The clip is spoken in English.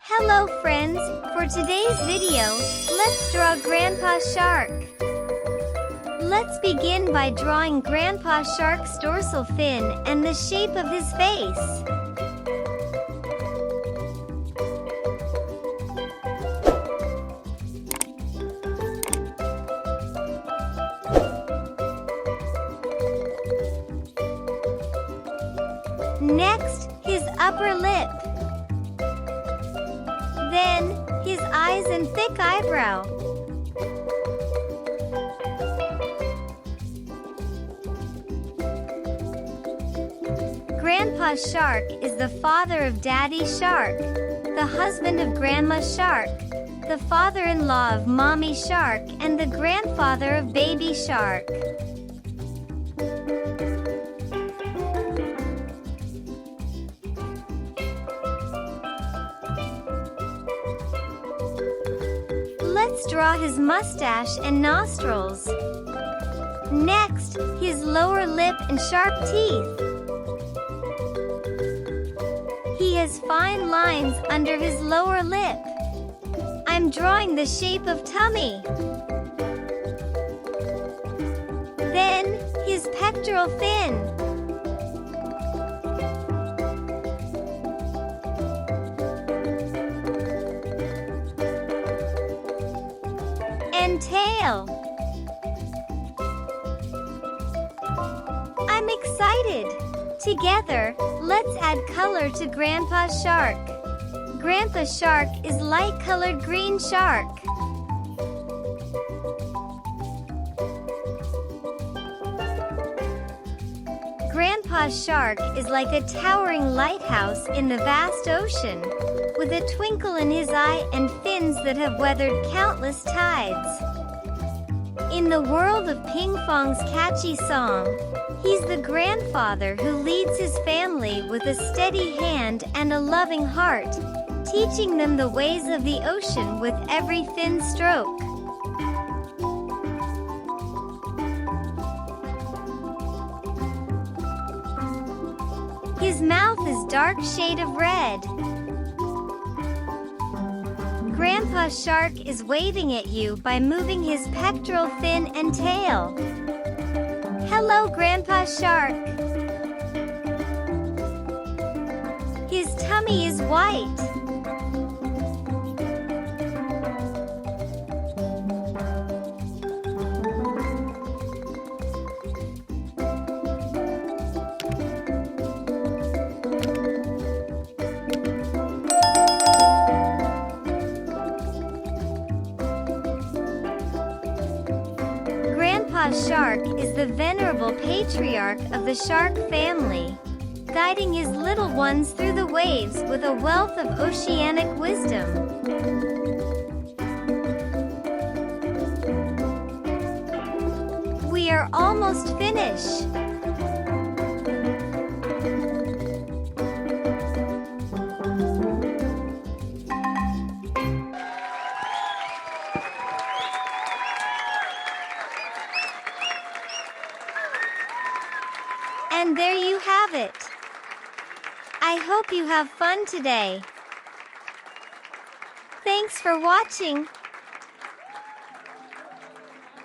Hello friends, for today's video, let's draw Grandpa Shark. Let's begin by drawing Grandpa Shark's dorsal fin and the shape of his face. Next, his upper lip. Then, his eyes and thick eyebrow. Grandpa Shark is the father of Daddy Shark, the husband of Grandma Shark, the father-in-law of Mommy Shark, and the grandfather of Baby Shark. Let's draw his mustache and nostrils. Next, his lower lip and sharp teeth. He has fine lines under his lower lip. I'm drawing the shape of tummy. Then, his pectoral fin. And tail. I'm excited! Together, let's add color to Grandpa Shark. Grandpa Shark is light-colored green shark. Grandpa Shark is like a towering lighthouse in the vast ocean, with a twinkle in his eye and fins that have weathered countless tides. In the world of Ping Fong's catchy song, he's the grandfather who leads his family with a steady hand and a loving heart, teaching them the ways of the ocean with every fin stroke. His mouth is dark shade of red. Grandpa Shark is waving at you by moving his pectoral fin and tail. Hello, Grandpa Shark. His tummy is white. Grandpa Shark is the venerable patriarch of the shark family, guiding his little ones through the waves with a wealth of oceanic wisdom. We are almost finished. And there you have it. I hope you have fun today. Thanks for watching.